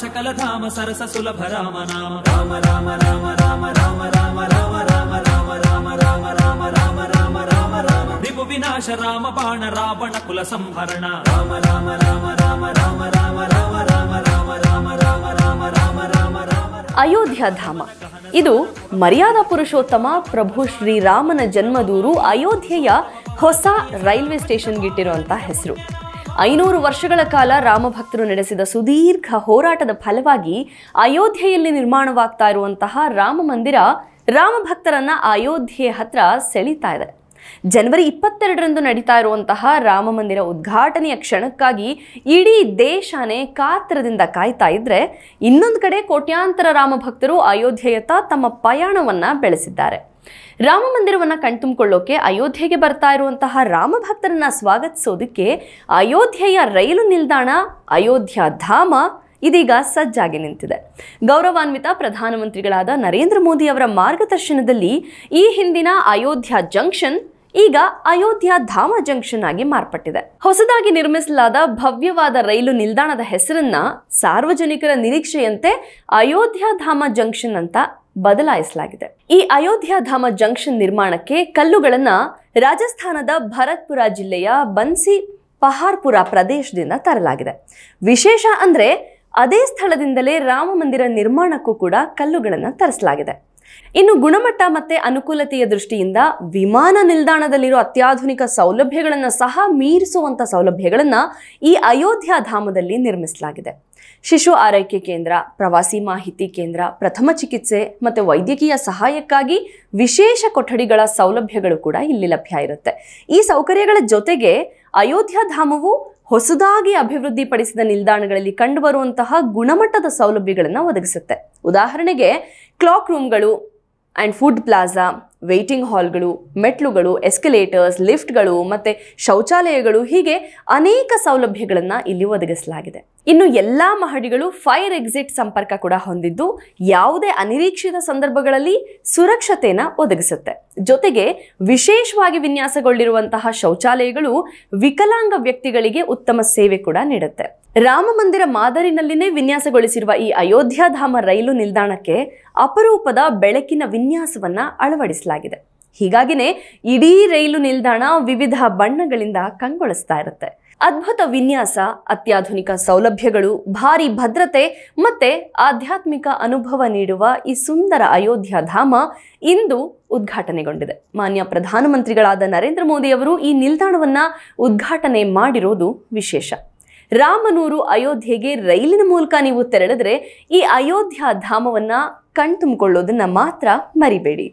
सकल धाम सरस सुलभ राम नाम राम राम राम राम राम राम राम राम राम राम राम राम राम राम राम राम रिपु विनाश राम बाण रावण कुल संहरण राम राम राम राम राम राम राम राम राम राम राम राम राम राम राम ಅಯೋಧ್ಯ ಧಾಮ ಇದು ಮರ್ಯಾದಾ ಪುರುಷೋತ್ತಮ ಪ್ರಭು ಶ್ರೀರಾಮನ ಜನ್ಮದೂರು ಅಯೋಧ್ಯೆಯ ಹೊಸ ರೈಲ್ವೆ ಸ್ಟೇಷನ್ಗೆ ಇಟ್ಟಿರುವಂತಹ ಹೆಸರು. 500 ವರ್ಷಗಳ ಕಾಲ ರಾಮಭಕ್ತರು ನಡೆಸಿದ ಸುದೀರ್ಘ ಹೋರಾಟದ ಫಲವಾಗಿ ಅಯೋಧ್ಯೆಯಲ್ಲಿ ನಿರ್ಮಾಣವಾಗ್ತಾ ಇರುವಂತಹ ರಾಮ ಮಂದಿರ ರಾಮಭಕ್ತರನ್ನ ಅಯೋಧ್ಯೆ ಹತ್ರ ಸೆಳೀತಾ ಇದೆ. ಜನವರಿ 22ರಂದು ನಡೀತಾ ಇರುವಂತಹ ರಾಮ ಮಂದಿರ ಉದ್ಘಾಟನೆಯ ಕ್ಷಣಕ್ಕಾಗಿ ಇಡೀ ದೇಶನೇ ಕಾತರದಿಂದ ಕಾಯ್ತಾ ಇದ್ರೆ, ಇನ್ನೊಂದು ಕಡೆ ಕೋಟ್ಯಾಂತರ ರಾಮಭಕ್ತರು ಅಯೋಧ್ಯೆಯತ್ತ ತಮ್ಮ ಪಯಣವನ್ನ ಬೆಳೆಸಿದ್ದಾರೆ. ರಾಮ ಮಂದಿರವನ್ನ ಕಣ್ತುಂಬಿಕೊಳ್ಳೋಕೆ ಅಯೋಧ್ಯೆಗೆ ಬರ್ತಾ ಇರುವಂತಹ ರಾಮಭಕ್ತರನ್ನ ಸ್ವಾಗತಿಸೋದಕ್ಕೆ ಅಯೋಧ್ಯೆಯ ರೈಲು ನಿಲ್ದಾಣ ಅಯೋಧ್ಯ ಧಾಮ ಇದೀಗ ಸಜ್ಜಾಗಿ ನಿಂತಿದೆ. ಗೌರವಾನ್ವಿತ ಪ್ರಧಾನಮಂತ್ರಿಗಳಾದ ನರೇಂದ್ರ ಮೋದಿ ಅವರ ಮಾರ್ಗದರ್ಶನದಲ್ಲಿ ಈ ಹಿಂದಿನ ಅಯೋಧ್ಯ ಜಂಕ್ಷನ್ ಈಗ ಅಯೋಧ್ಯ ಧಾಮ ಜಂಕ್ಷನ್ ಆಗಿ ಮಾರ್ಪಟ್ಟಿದೆ. ಹೊಸದಾಗಿ ನಿರ್ಮಿಸಲಾದ ಭವ್ಯವಾದ ರೈಲು ನಿಲ್ದಾಣದ ಹೆಸರನ್ನ ಸಾರ್ವಜನಿಕರ ನಿರೀಕ್ಷೆಯಂತೆ ಅಯೋಧ್ಯ ಧಾಮ ಜಂಕ್ಷನ್ ಅಂತ ಬದಲಾಯಿಸಲಾಗಿದೆ. ಈ ಅಯೋಧ್ಯ ಧಾಮ ಜಂಕ್ಷನ್ ನಿರ್ಮಾಣಕ್ಕೆ ಕಲ್ಲುಗಳನ್ನ ರಾಜಸ್ಥಾನದ ಭರತ್ಪುರ ಜಿಲ್ಲೆಯ ಬನ್ಸಿ ಪಹಾರ್ಪುರ ಪ್ರದೇಶದಿಂದ ತರಲಾಗಿದೆ. ವಿಶೇಷ ಅಂದ್ರೆ ಅದೇ ಸ್ಥಳದಿಂದಲೇ ರಾಮ ಮಂದಿರ ನಿರ್ಮಾಣಕ್ಕೂ ಕೂಡ ಕಲ್ಲುಗಳನ್ನು ತರಿಸಲಾಗಿದೆ. ಇನ್ನು ಗುಣಮಟ್ಟ ಮತ್ತೆ ಅನುಕೂಲತೆಯ ದೃಷ್ಟಿಯಿಂದ ವಿಮಾನ ನಿಲ್ದಾಣದಲ್ಲಿರೋ ಅತ್ಯಾಧುನಿಕ ಸೌಲಭ್ಯಗಳನ್ನು ಸಹ ಮೀರಿಸುವಂತ ಸೌಲಭ್ಯಗಳನ್ನ ಈ ಅಯೋಧ್ಯ ಧಾಮದಲ್ಲಿ ನಿರ್ಮಿಸಲಾಗಿದೆ. ಶಿಶು ಆರೈಕೆ ಕೇಂದ್ರ, ಪ್ರವಾಸಿ ಮಾಹಿತಿ ಕೇಂದ್ರ, ಪ್ರಥಮ ಚಿಕಿತ್ಸೆ ಮತ್ತೆ ವೈದ್ಯಕೀಯ ಸಹಾಯಕ್ಕಾಗಿ ವಿಶೇಷ ಕೊಠಡಿಗಳ ಸೌಲಭ್ಯಗಳು ಕೂಡ ಇಲ್ಲಿ ಲಭ್ಯ ಇರುತ್ತೆ. ಈ ಸೌಕರ್ಯಗಳ ಜೊತೆಗೆ ಅಯೋಧ್ಯ ಧಾಮವು ಹೊಸದಾಗಿ ಅಭಿವೃದ್ಧಿಪಡಿಸಿದ ನಿಲ್ದಾಣಗಳಲ್ಲಿ ಕಂಡುಬರುವಂತಹ ಗುಣಮಟ್ಟದ ಸೌಲಭ್ಯಗಳನ್ನು ಒದಗಿಸುತ್ತೆ. ಉದಾಹರಣೆಗೆ ಕ್ಲಾಕ್ ರೂಮ್ಗಳು ಆ್ಯಂಡ್ ಫುಡ್ ಪ್ಲಾಜಾ, ವೇಟಿಂಗ್ ಹಾಲ್ಗಳು, ಮೆಟ್ಲುಗಳು, ಎಸ್ಕಲೇಟರ್ಸ್, ಲಿಫ್ಟ್ಗಳು ಮತ್ತೆ ಶೌಚಾಲಯಗಳು, ಹೀಗೆ ಅನೇಕ ಸೌಲಭ್ಯಗಳನ್ನು ಇಲ್ಲಿ ಒದಗಿಸಲಾಗಿದೆ. ಇನ್ನು ಎಲ್ಲಾ ಮಹಡಿಗಳು ಫೈರ್ ಎಕ್ಸಿಟ್ ಸಂಪರ್ಕ ಕೂಡ ಹೊಂದಿದ್ದು ಯಾವುದೇ ಅನಿರೀಕ್ಷಿತ ಸಂದರ್ಭಗಳಲ್ಲಿ ಸುರಕ್ಷತೆನ ಒದಗಿಸುತ್ತೆ. ಜೊತೆಗೆ ವಿಶೇಷವಾಗಿ ವಿನ್ಯಾಸಗೊಂಡಿರುವಂತಹ ಶೌಚಾಲಯಗಳು ವಿಕಲಾಂಗ ವ್ಯಕ್ತಿಗಳಿಗೆ ಉತ್ತಮ ಸೇವೆ ಕೂಡ ನೀಡುತ್ತೆ. ರಾಮ ಮಂದಿರ ಮಾದರಿನಲ್ಲಿನೇ ವಿನ್ಯಾಸಗೊಳಿಸಿರುವ ಈ ಅಯೋಧ್ಯ ಧಾಮ ರೈಲು ನಿಲ್ದಾಣಕ್ಕೆ ಅಪರೂಪದ ಬೆಳಕಿನ ವಿನ್ಯಾಸವನ್ನ ಅಳವಡಿಸಲಾಗಿದೆ. ಹೀಗಾಗಿನೇ ಇಡೀ ರೈಲು ನಿಲ್ದಾಣ ವಿವಿಧ ಬಣ್ಣಗಳಿಂದ ಕಂಗೊಳಿಸ್ತಾ ಇರುತ್ತೆ. ಅದ್ಭುತ ವಿನ್ಯಾಸ, ಅತ್ಯಾಧುನಿಕ ಸೌಲಭ್ಯಗಳು, ಭಾರಿ ಭದ್ರತೆ ಮತ್ತೆ ಆಧ್ಯಾತ್ಮಿಕ ಅನುಭವ ನೀಡುವ ಈ ಸುಂದರ ಅಯೋಧ್ಯ ಧಾಮ ಇಂದು ಉದ್ಘಾಟನೆಗೊಂಡಿದೆ. ಮಾನ್ಯ ಪ್ರಧಾನಮಂತ್ರಿಗಳಾದ ನರೇಂದ್ರ ಮೋದಿ ಅವರು ಈ ನಿಲ್ದಾಣವನ್ನ ಉದ್ಘಾಟನೆ ಮಾಡಿರೋದು ವಿಶೇಷ. ರಾಮನೂರು ಅಯೋಧ್ಯೆಗೆ ರೈಲಿನ ಮೂಲಕ ನೀವು ತೆರಳಿದ್ರೆ ಈ ಅಯೋಧ್ಯ ಧಾಮವನ್ನ ಕಣ್ತುಂಬಿಕೊಳ್ಳೋದನ್ನ ಮಾತ್ರ ಮರಿಬೇಡಿ.